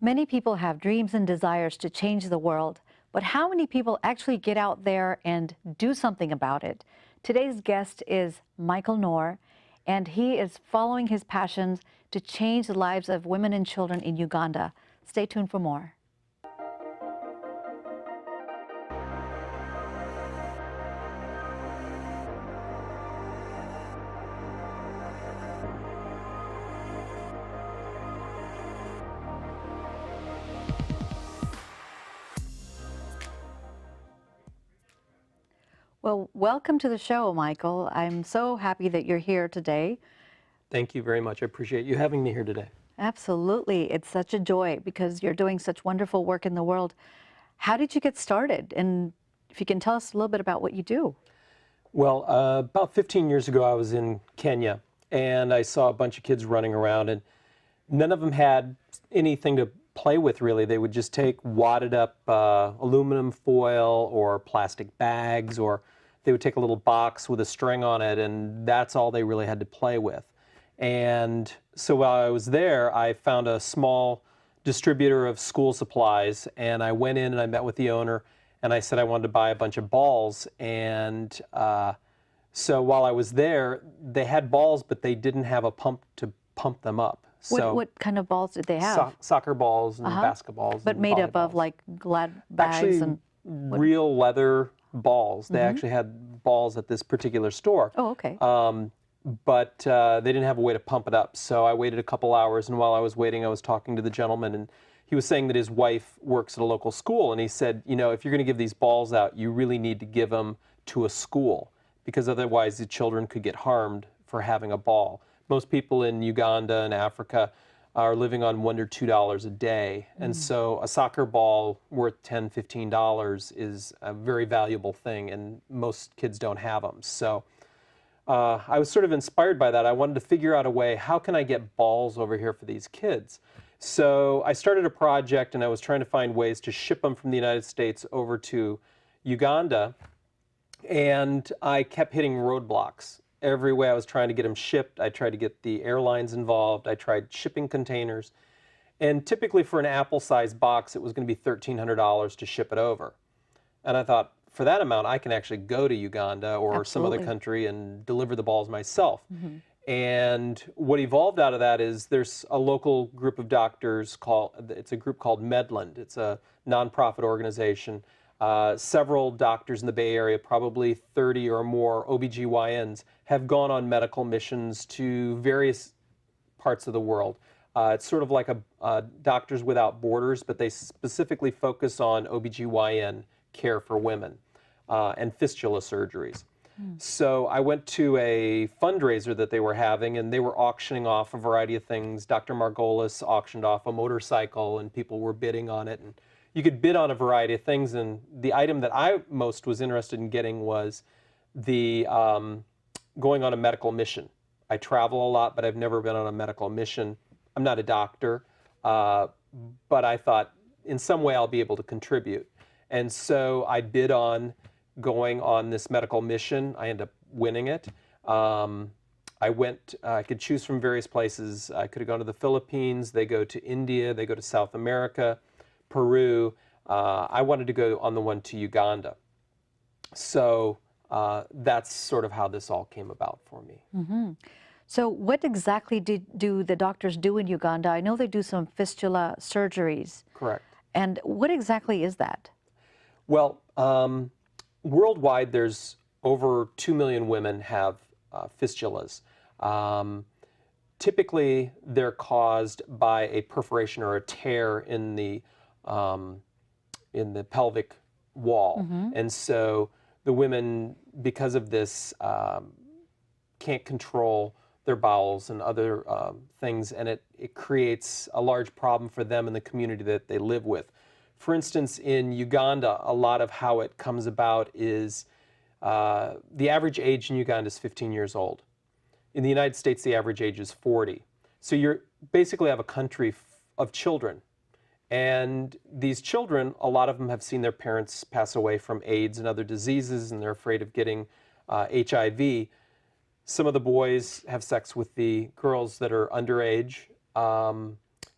Many people have dreams and desires to change the world, but how many people actually get out there and do something about it? Today's guest is Michael Nohr, and he is following his passions to change the lives of women and children in Uganda. Stay tuned for more. Well, welcome to the show, Michael. I'm so happy that you're here today. Thank you very much. I appreciate you having me here today. Absolutely. It's such a joy because you're doing such wonderful work in the world. How did you get started? And if you can tell us a little bit about what you do. Well, about 15 years ago, I was in Kenya, and I saw a bunch of kids running around, and none of them had anything to play with, really. They would just take wadded up aluminum foil or plastic bags, or they would take a little box with a string on it, and that's all they really had to play with. And so while I was there, I found a small distributor of school supplies, and I went in and I met with the owner, and I said I wanted to buy a bunch of balls. And so while I was there, they had balls, but they didn't have a pump to pump them up. So What kind of balls did they have? Soccer balls and basketballs. But and made up of volleyballs. like Glad bags Actually, and real leather balls. They actually had balls at this particular store. Oh, okay. But they didn't have a way to pump it up. So I waited a couple hours, and while I was waiting, I was talking to the gentleman, and he was saying that his wife works at a local school, and he said, you know, if you're going to give these balls out, you really need to give them to a school, because otherwise the children could get harmed for having a ball. Most people in Uganda and Africa are living on $1 or $2 a day, and so a soccer ball worth $10, $15 is a very valuable thing, and most kids don't have them. So I was sort of inspired by that. I wanted to figure out a way, how can I get balls over here for these kids? So I started a project, and I was trying to find ways to ship them from the United States over to Uganda, and I kept hitting roadblocks. Every way I was trying to get them shipped, I tried to get the airlines involved, I tried shipping containers, and typically for an apple-sized box, it was going to be $1,300 to ship it over. And I thought, for that amount, I can actually go to Uganda or some other country and deliver the balls myself. And what evolved out of that is there's a local group of doctors it's a group called Medland. It's a nonprofit organization. Several doctors in the Bay Area, probably 30 or more OBGYNs, have gone on medical missions to various parts of the world. It's sort of like a Doctors Without Borders, but they specifically focus on OBGYN care for women and fistula surgeries. So I went to a fundraiser that they were having, and they were auctioning off a variety of things. Dr. Margolis auctioned off a motorcycle, and people were bidding on it. And you could bid on a variety of things, and the item that I most was interested in getting was the going on a medical mission. I travel a lot, but I've never been on a medical mission. I'm not a doctor, but I thought in some way I'll be able to contribute. And so I bid on going on this medical mission. I ended up winning it. I could choose from various places. I could have gone to the Philippines. They go to India. They go to South America, Peru. I wanted to go on the one to Uganda. So that's sort of how this all came about for me. So what exactly do the doctors do in Uganda? I know they do some fistula surgeries. Correct. And what exactly is that? Well, worldwide, there's over 2 million women have fistulas. Typically, they're caused by a perforation or a tear in the pelvic wall. And so the women, because of this, can't control their bowels and other things, and it creates a large problem for them and the community that they live with. For instance, in Uganda, a lot of how it comes about is the average age in Uganda is 15 years old. In the United States, the average age is 40. So you basically have a country of children. And these children, a lot of them have seen their parents pass away from AIDS and other diseases, and they're afraid of getting HIV. Some of the boys have sex with the girls that are underage.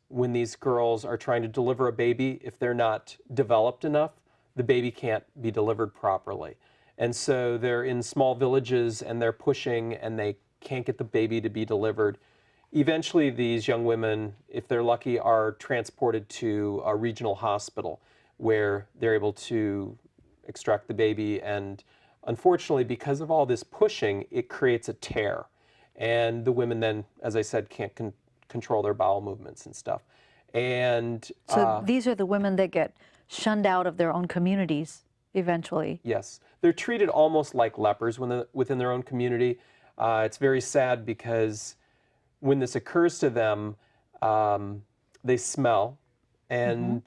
when these girls are trying to deliver a baby, if they're not developed enough, the baby can't be delivered properly. And so they're in small villages and they're pushing and they can't get the baby to be delivered. Eventually, these young women, if they're lucky, are transported to a regional hospital where they're able to extract the baby. And unfortunately, because of all this pushing, it creates a tear. And the women then, as I said, can't control their bowel movements and stuff. And So these are the women that get shunned out of their own communities eventually. yes, they're treated almost like lepers within their own community. It's very sad because when this occurs to them, they smell and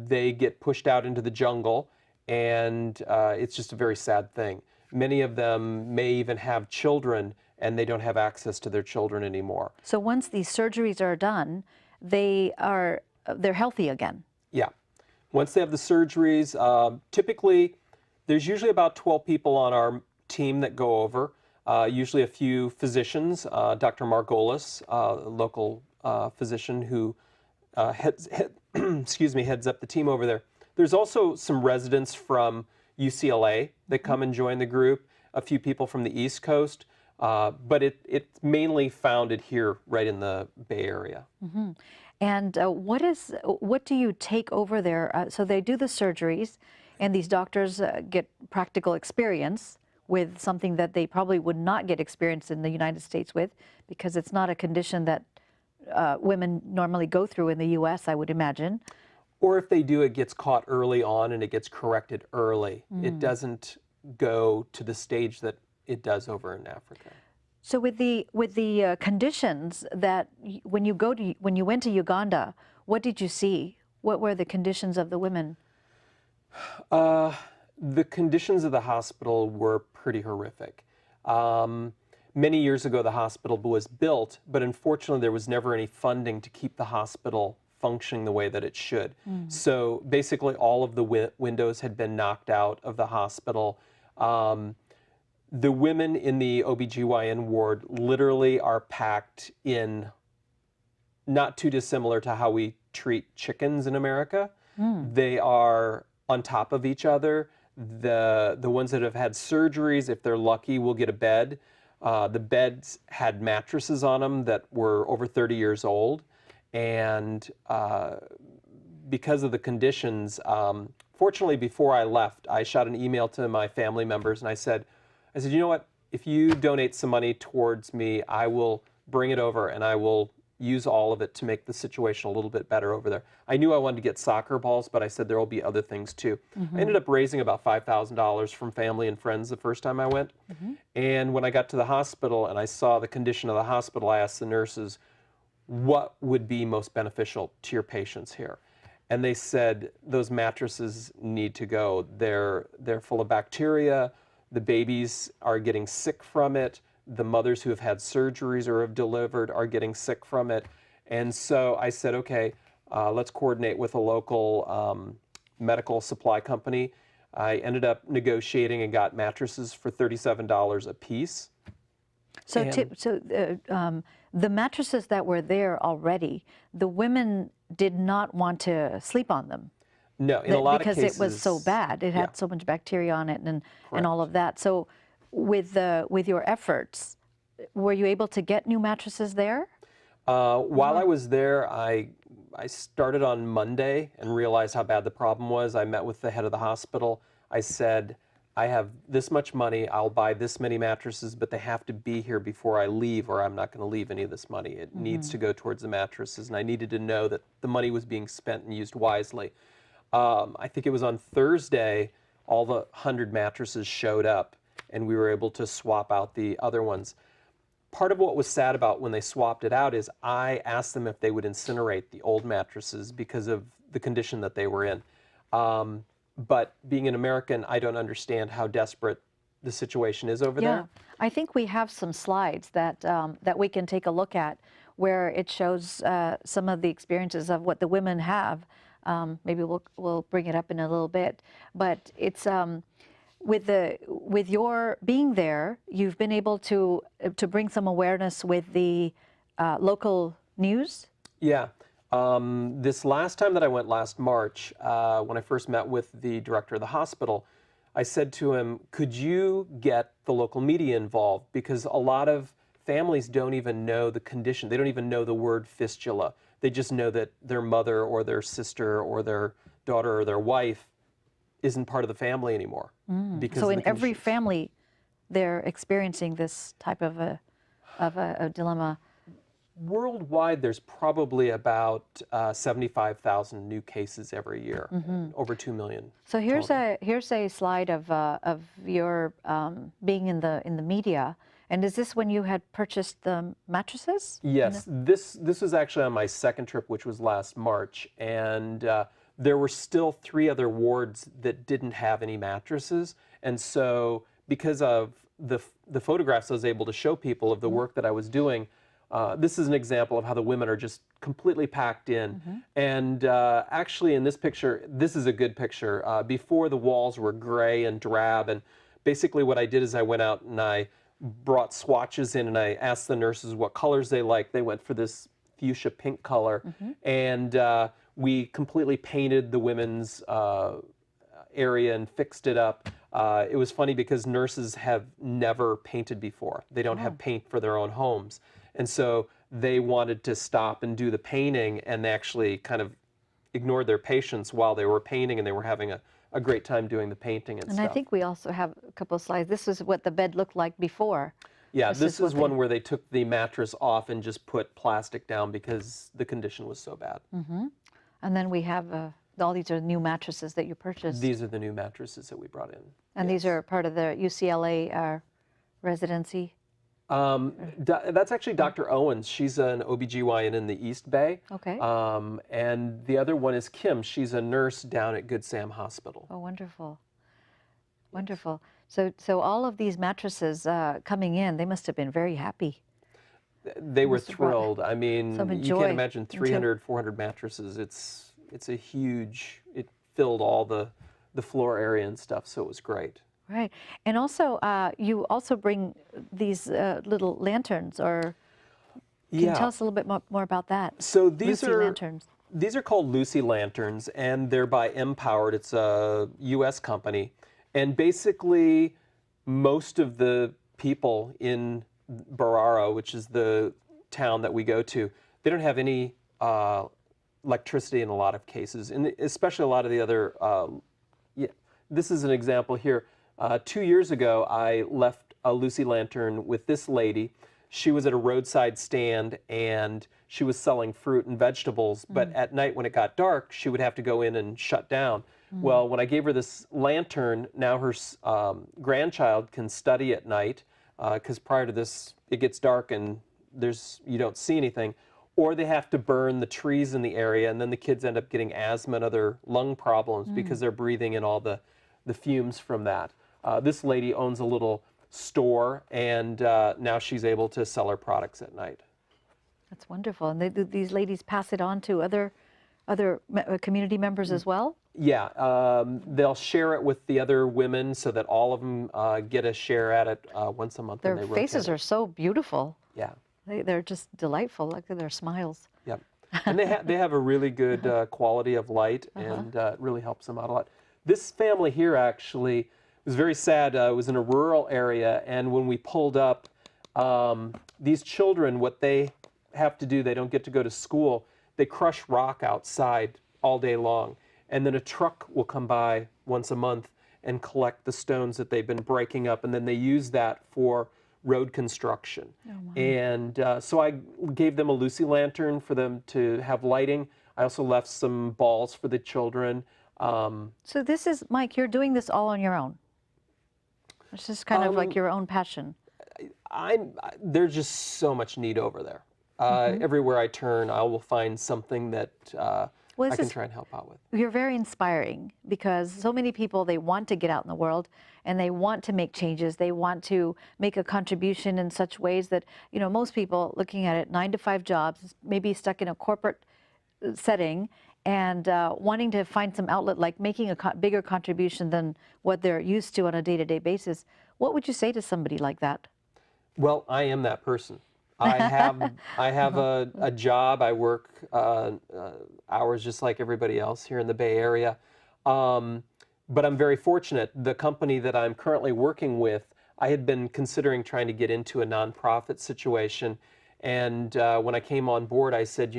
they get pushed out into the jungle, and it's just a very sad thing. Many of them may even have children, and they don't have access to their children anymore. So once these surgeries are done, they're healthy again. Yeah. Once they have the surgeries, typically there's usually about 12 people on our team that go over, usually a few physicians, Dr. Margolis, a local physician who heads up the team over there. There's also some residents from UCLA that come and join the group, a few people from the East Coast, but it's mainly founded here right in the Bay Area. And what do you take over there? So they do the surgeries, and these doctors get practical experience with something that they probably would not get experience in the United States with, because it's not a condition that women normally go through in the U.S., I would imagine. Or if they do, it gets caught early on and it gets corrected early. It doesn't go to the stage that it does over in Africa. So with the conditions that when you went to Uganda, what did you see? What were the conditions of the women? The conditions of the hospital were pretty horrific. Many years ago, the hospital was built, but unfortunately, there was never any funding to keep the hospital functioning the way that it should. So basically, all of the windows had been knocked out of the hospital. The women in the OBGYN ward literally are packed in, not too dissimilar to how we treat chickens in America. They are on top of each other. The ones that have had surgeries, if they're lucky, will get a bed. The beds had mattresses on them that were over 30 years old. And because of the conditions, fortunately, before I left, I shot an email to my family members and I said, you know what, if you donate some money towards me, I will bring it over and I will use all of it to make the situation a little bit better over there. I knew I wanted to get soccer balls, but I said there will be other things too. I ended up raising about $5,000 from family and friends the first time I went. And when I got to the hospital and I saw the condition of the hospital, I asked the nurses, what would be most beneficial to your patients here? And they said, those mattresses need to go. They're full of bacteria. The babies are getting sick from it. The mothers who have had surgeries or have delivered are getting sick from it. And so I said, okay, let's coordinate with a local medical supply company. I ended up negotiating and got mattresses for $37 a piece. So, the mattresses that were there already, the women did not want to sleep on them. No, in a lot of cases. Because it was so bad. It had so much bacteria on it and all of that. So with your efforts, were you able to get new mattresses there? While I was there, I started on Monday and realized how bad the problem was. I met with the head of the hospital. I said, I have this much money, I'll buy this many mattresses, but they have to be here before I leave or I'm not going to leave any of this money. It needs to go towards the mattresses, and I needed to know that the money was being spent and used wisely. I think it was on Thursday, all the 100 mattresses showed up, and we were able to swap out the other ones. Part of what was sad about when they swapped it out is I asked them if they would incinerate the old mattresses because of the condition that they were in. But being an American, I don't understand how desperate the situation is over there. I think we have some slides that we can take a look at where it shows some of the experiences of what the women have. Maybe we'll bring it up in a little bit, but it's with your being there, you've been able to bring some awareness with the local news. Yeah, This last time that I went last March, when I first met with the director of the hospital, I said to him, could you get the local media involved? Because a lot of families don't even know the condition. They don't even know the word fistula. They just know that their mother or their sister or their daughter or their wife isn't part of the family anymore. Because So of in the every conditions. family, they're experiencing this type of a dilemma. Worldwide, there's probably about 75,000 new cases every year, over 2 million. So total. here's a slide of your being in the media. And is this when you had purchased the mattresses? Yes, this was actually on my second trip, which was last March, and there were still 3 other wards that didn't have any mattresses, and so because of the photographs I was able to show people of the work that I was doing, this is an example of how the women are just completely packed in. And actually, in this picture, this is a good picture. Before, the walls were gray and drab, and basically what I did is I went out and I brought swatches in and I asked the nurses what colors they liked. They went for this fuchsia pink color, and we completely painted the women's area and fixed it up. It was funny because nurses have never painted before. They don't have paint for their own homes. And so they wanted to stop and do the painting, and they actually kind of ignored their patients while they were painting, and they were having a great time doing the painting and And stuff. I think we also have a couple of slides. This is what the bed looked like before. Yeah, this is what one where they took the mattress off and just put plastic down because the condition was so bad. And then we have all these are new mattresses that you purchased. These are the new mattresses that we brought in. And these are part of the UCLA residency. That's actually Dr. Owens. She's an OBGYN in the East Bay. Okay. And the other one is Kim. She's a nurse down at Good Sam Hospital. Oh, wonderful. Wonderful. So all of these mattresses coming in, they must have been very happy. They were must have brought thrilled. I mean, some you joy can't imagine into- 300, 400 mattresses. It's a huge, it filled all the floor area and stuff, so it was great. Right. And also, you also bring these little lanterns, or can you tell us a little bit more about that? So these Lucy are lanterns. These are called Lucy lanterns, and they're by Empowered. It's a U.S. company, and basically, most of the people in Barara, which is the town that we go to, they don't have any electricity in a lot of cases, and especially a lot of the other. This is an example here. 2 years ago, I left a Lucy lantern with this lady. She was at a roadside stand and she was selling fruit and vegetables, but at night when it got dark, she would have to go in and shut down. Well, when I gave her this lantern, now her grandchild can study at night, because prior to this, it gets dark and you don't see anything. Or they have to burn the trees in the area, and then the kids end up getting asthma and other lung problems because they're breathing in all the fumes from that. This lady owns a little store, and now she's able to sell her products at night. That's wonderful. And these ladies pass it on to other community members as well? Yeah, they'll share it with the other women so that all of them get a share at it once a month. Their and they faces rotate are so beautiful. Yeah. They're just delightful. Look at their smiles. Yep. And they have a really good quality of light, and it really helps them out a lot. This family here actually was very sad. It was in a rural area, and when we pulled up, these children, what they have to do, they don't get to go to school. They crush rock outside all day long, and then a truck will come by once a month and collect the stones that they've been breaking up, and then they use that for road construction. And so I gave them a Lucy lantern for them to have lighting. I also left some balls for the children. So this is, Mike, you're doing this all on your own. It's just kind of like your own passion. There's just so much need over there. Everywhere I turn, I will find something that I can try and help out with. You're very inspiring because so many people, they want to get out in the world and they want to make changes. They want to make a contribution in such ways that, you know, most people looking at it, 9-to-5 jobs, maybe stuck in a corporate setting and wanting to find some outlet, like making a bigger contribution than what they're used to on a day-to-day basis. What would you say to somebody like that? Well, I am that person. I have a job. I work hours just like everybody else here in the Bay Area. Um, but I'm very fortunate. The company that I'm currently working with, I had been considering trying to get into a nonprofit situation. And when I came on board, I said,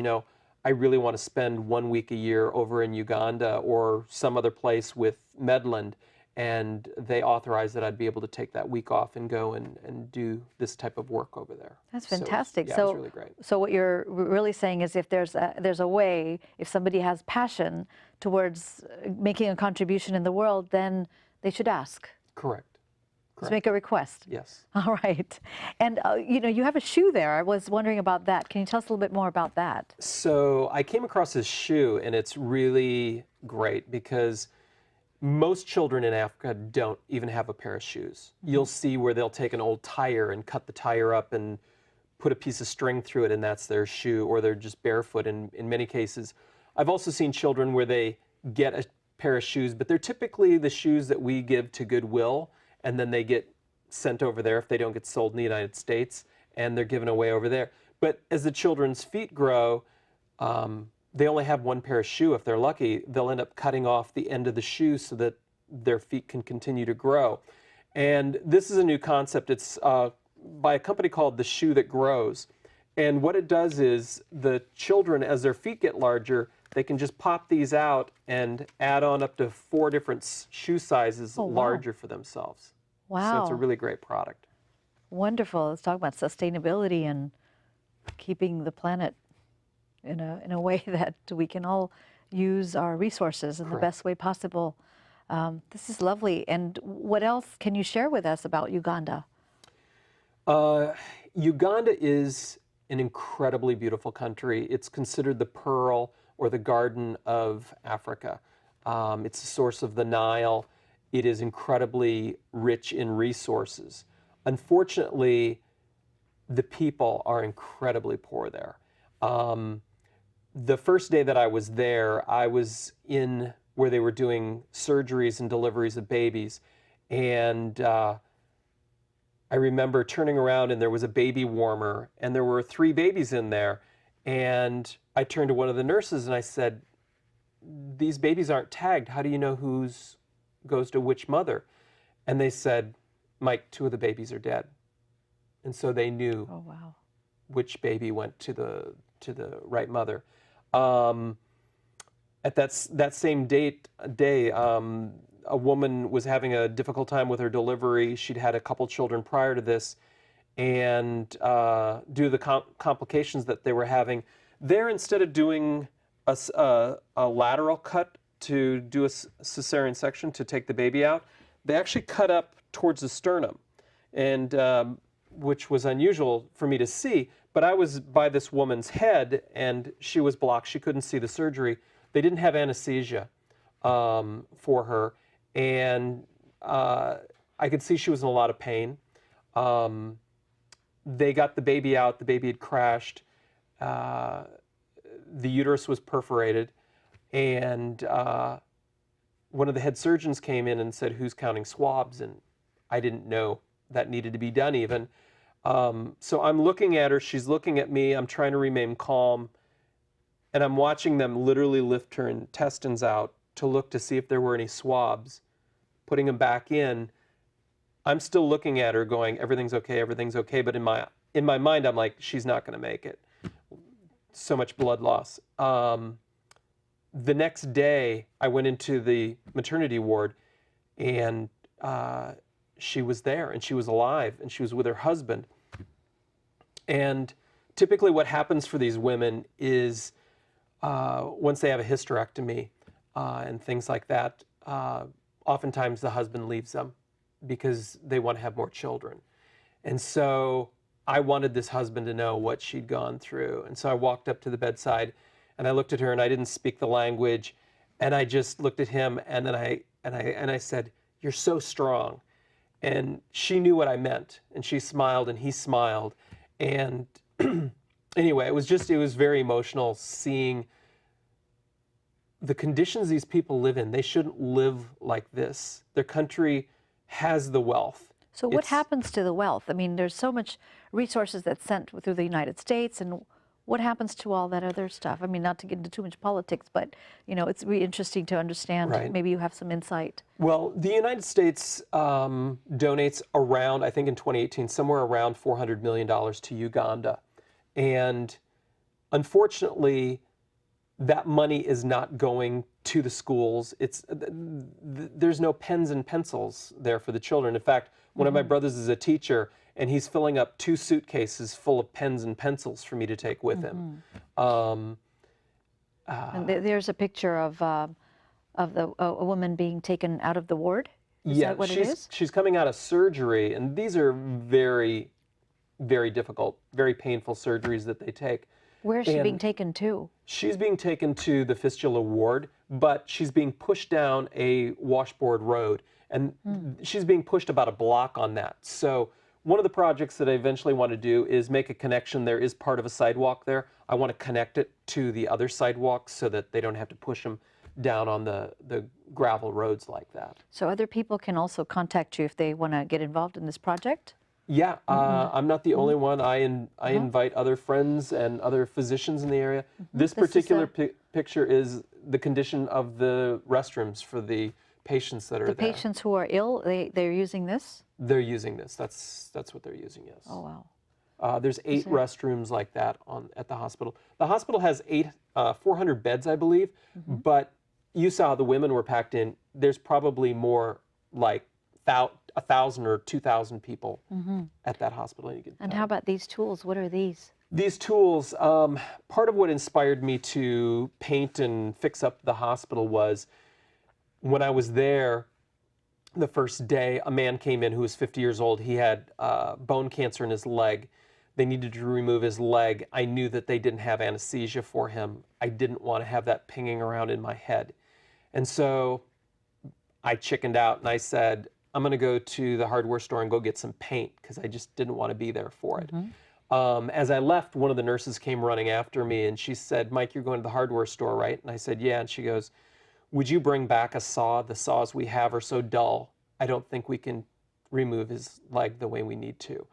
I really want to spend 1 week a year over in Uganda or some other place with Medland. And they authorized that I'd be able to take that week off and go and do this type of work over there. That's So fantastic. yeah, it was really great. So what you're really saying is if there's a way, if somebody has passion towards making a contribution in the world, then they should ask. Correct. Just make a request. Yes. All right. And you have a shoe there. I was wondering about that. Can you tell us a little bit more about that? So I came across this shoe, and it's really great because most children in Africa don't even have a pair of shoes. You'll see where they'll take an old tire and cut the tire up and put a piece of string through it, and that's their shoe, or they're just barefoot in many cases. I've also seen children where they get a pair of shoes, but they're typically the shoes that we give to Goodwill, and then they get sent over there if they don't get sold in the United States, and they're given away over there. But as the children's feet grow, they only have one pair of shoe. If they're lucky, they'll end up cutting off the end of the shoe so that their feet can continue to grow. And this is a new concept. It's by a company called The Shoe That Grows. And what it does is the children, as their feet get larger, they can just pop these out and add on up to 4 different shoe sizes larger for themselves. Wow. So it's a really great product. Wonderful. Let's talk about sustainability and keeping the planet in a way that we can all use our resources in the best way possible. This is lovely. And what else can you share with us about Uganda? Uganda is an incredibly beautiful country. It's considered the pearl or the garden of Africa. It's the source of the Nile. It is incredibly rich in resources. Unfortunately, the people are incredibly poor there. The first day that I was there, I was in where they were doing surgeries and deliveries of babies. And I remember turning around and there was a baby warmer and there were 3 babies in there. And I turned to one of the nurses and I said, "These babies aren't tagged. How do you know whose goes to which mother?" And they said, "Mike, 2 of the babies are dead." And so they knew which baby went to the right mother. At that same day, a woman was having a difficult time with her delivery. She'd had a couple children prior to this, and due to the complications that they were having, there, instead of doing a lateral cut to do a cesarean section to take the baby out, they actually cut up towards the sternum, and which was unusual for me to see. But I was by this woman's head, and she was blocked. She couldn't see the surgery. They didn't have anesthesia for her, and I could see she was in a lot of pain. They got the baby out. The baby had crashed. The uterus was perforated, and one of the head surgeons came in and said, "Who's counting swabs?" And I didn't know that needed to be done even. So I'm looking at her, she's looking at me, I'm trying to remain calm, and I'm watching them literally lift her intestines out to look to see if there were any swabs, putting them back in. I'm still looking at her going, everything's okay, but in my mind, I'm like, she's not gonna make it. So much blood loss. The next day, I went into the maternity ward, and she was there, and she was alive, and she was with her husband. And typically what happens for these women is once they have a hysterectomy and things like that, oftentimes the husband leaves them because they want to have more children. And so I wanted this husband to know what she'd gone through. And so I walked up to the bedside and I looked at her, and I didn't speak the language, and I just looked at him, and then I said, "You're so strong." And she knew what I meant, and she smiled and he smiled. And anyway, it was very emotional seeing the conditions these people live in. They shouldn't live like this. Their country has the wealth. So what happens to the wealth? I mean, there's so much resources that's sent through the United States, and what happens to all that other stuff? I mean, not to get into too much politics, but it's really interesting to understand. Right. Maybe you have some insight. Well, the United States donates around, I think in 2018, somewhere around $400 million to Uganda. And unfortunately, that money is not going to the schools. There's no pens and pencils there for the children. In fact, one of my brothers is a teacher, and he's filling up 2 suitcases full of pens and pencils for me to take with him. And there's a picture of a woman being taken out of the ward. Is that what it is? She's coming out of surgery, and these are very, very difficult, very painful surgeries that they take. Where is she being taken to? She's being taken to the fistula ward, but she's being pushed down a washboard road, and she's being pushed about a block on that. So one of the projects that I eventually want to do is make a connection. There is part of a sidewalk there. I want to connect it to the other sidewalks so that they don't have to push them down on the gravel roads like that. So other people can also contact you if they want to get involved in this project? Yeah, I'm not the only one. I invite other friends and other physicians in the area. This particular picture is the condition of the restrooms for the patients that are there. The patients who are ill, they're using this? They're using this. That's what they're using, yes. Oh, wow. There's 8 restrooms like that at the hospital. The hospital has 400 beds, I believe, but you saw how the women were packed in. There's probably more like 1,000 or 2,000 people at that hospital. And how about these tools? What are these? These tools, part of what inspired me to paint and fix up the hospital was when I was there the first day, a man came in who was 50 years old. He had bone cancer in his leg. They needed to remove his leg. I knew that they didn't have anesthesia for him. I didn't want to have that pinging around in my head. And so I chickened out and I said, I'm going to go to the hardware store and go get some paint because I just didn't want to be there for it. As I left, one of the nurses came running after me and she said, Mike, you're going to the hardware store, right? And I said, yeah. And she goes, would you bring back a saw? The saws we have are so dull. I don't think we can remove his leg the way we need to.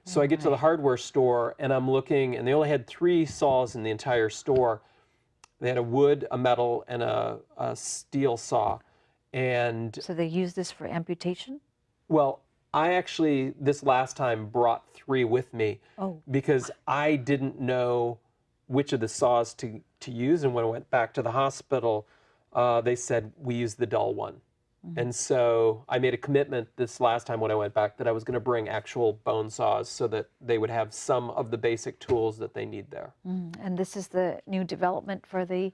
So I get to the hardware store and I'm looking, and they only had 3 saws in the entire store. They had a wood, a metal, and a steel saw. And so they use this for amputation? Well, I actually, this last time, brought 3 with me because I didn't know which of the saws to use. And when I went back to the hospital, they said, we use the dull one. And so I made a commitment this last time when I went back that I was going to bring actual bone saws so that they would have some of the basic tools that they need there. And this is the new development for the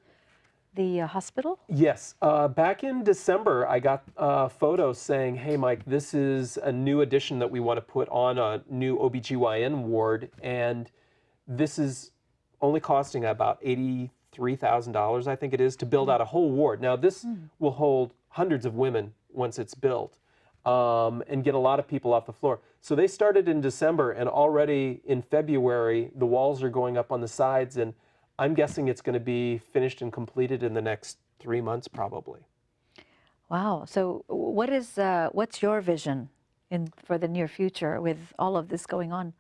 hospital? Yes. Back in December, I got photos saying, hey, Mike, this is a new addition that we want to put on a new OBGYN ward, and this is only costing about $83,000, I think it is, to build out a whole ward. Now, this will hold hundreds of women once it's built and get a lot of people off the floor. So they started in December, and already in February, the walls are going up on the sides, and I'm guessing it's going to be finished and completed in the next 3 months, probably. Wow. So what's your vision for the near future with all of this going on?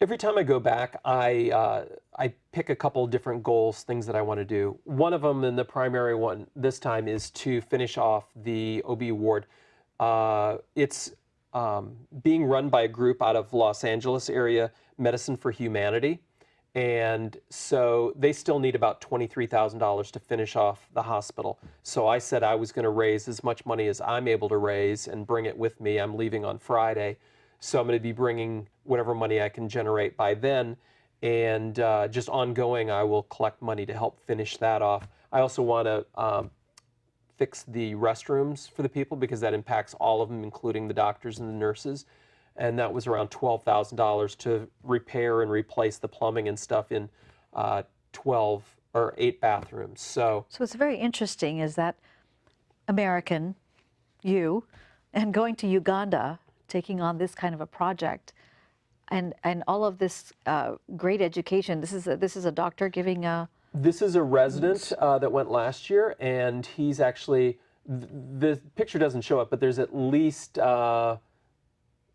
Every time I go back, I pick a couple different goals, things that I want to do. One of them, and the primary one this time, is to finish off the OB ward. It's being run by a group out of Los Angeles area, Medicine for Humanity. And so they still need about $23,000 to finish off the hospital. So I said I was going to raise as much money as I'm able to raise and bring it with me. I'm leaving on Friday. So I'm going to be bringing whatever money I can generate by then. And just ongoing, I will collect money to help finish that off. I also want to fix the restrooms for the people because that impacts all of them, including the doctors and the nurses. And that was around $12,000 to repair and replace the plumbing and stuff in 12 or 8 bathrooms. So it's very interesting is that American, you, and going to Uganda, taking on this kind of a project, and all of this great education. This is a doctor giving a... This is a resident that went last year, and he's actually, the picture doesn't show it, but there's at least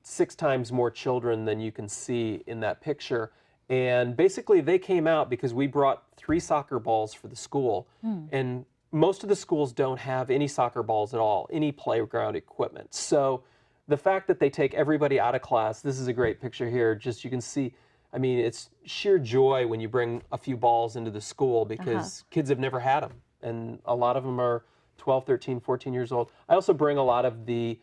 6 times more children than you can see in that picture. And basically, they came out because we brought 3 soccer balls for the school. And most of the schools don't have any soccer balls at all, any playground equipment. So the fact that they take everybody out of class, this is a great picture here, just you can see, I mean, it's sheer joy when you bring a few balls into the school because kids have never had them. And a lot of them are 12, 13, 14 years old. I also bring a lot of the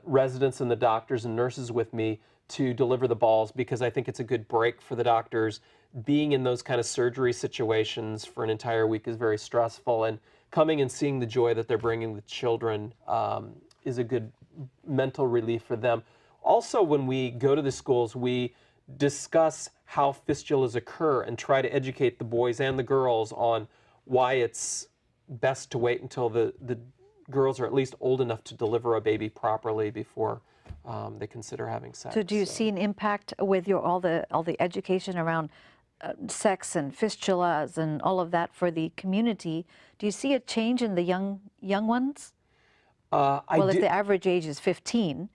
residents and the doctors and nurses with me to deliver the balls because I think it's a good break for the doctors. Being in those kind of surgery situations for an entire week is very stressful, and coming and seeing the joy that they're bringing the children is a good mental relief for them. Also, when we go to the schools, we discuss how fistulas occur and try to educate the boys and the girls on why it's best to wait until the girls are at least old enough to deliver a baby properly before they consider having sex. So do you see an impact with your all the education around sex and fistulas and all of that for the community? Do you see a change in the young ones? Well, if the average age is 15,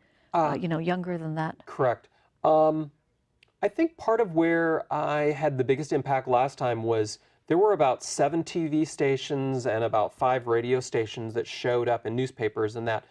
you know, younger than that. Correct. I think part of where I had the biggest impact last time was there were about 7 TV stations and about 5 radio stations that showed up, and newspapers and that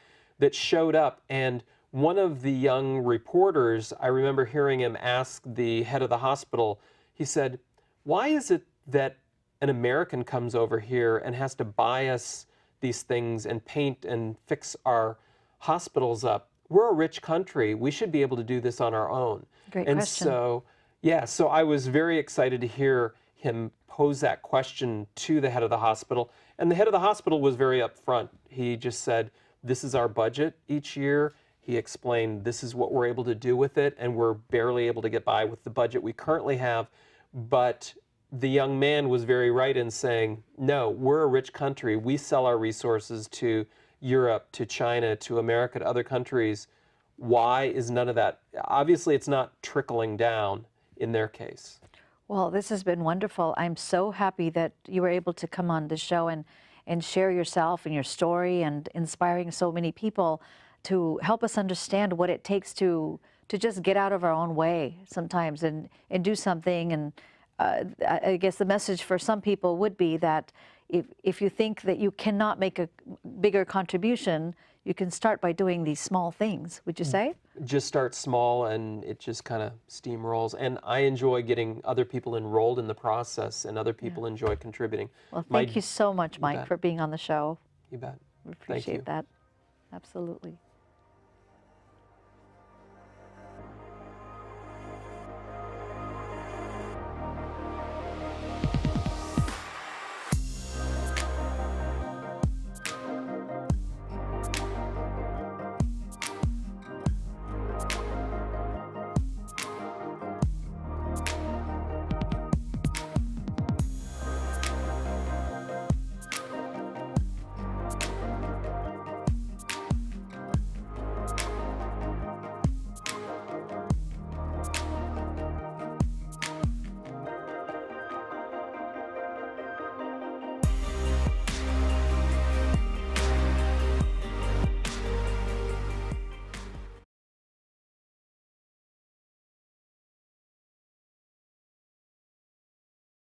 showed up. And one of the young reporters, I remember hearing him ask the head of the hospital, he said, "Why is it that an American comes over here and has to buy us these things and paint and fix our hospitals up? We're a rich country. We should be able to do this on our own." Great and question. so, yeah, so I was very excited to hear him pose that question to the head of the hospital. And the head of the hospital was very upfront. He just said, "This is our budget each year." He explained, "This is what we're able to do with it, and we're barely able to get by with the budget we currently have." But the young man was very right in saying, "No, we're a rich country. We sell our resources to Europe, to China, to America, to other countries. Why is none of that?" Obviously, it's not trickling down in their case. Well, this has been wonderful. I'm so happy that you were able to come on the show and share yourself and your story and inspiring so many people to help us understand what it takes to just get out of our own way sometimes and do something. And I guess the message for some people would be that if you think that you cannot make a bigger contribution, you can start by doing these small things, would you say? Just start small and it just kind of steamrolls. And I enjoy getting other people enrolled in the process, and other people enjoy contributing. Well, thank you so much, Mike, bet. for being on the show. You bet. We Thank you. appreciate that. Absolutely.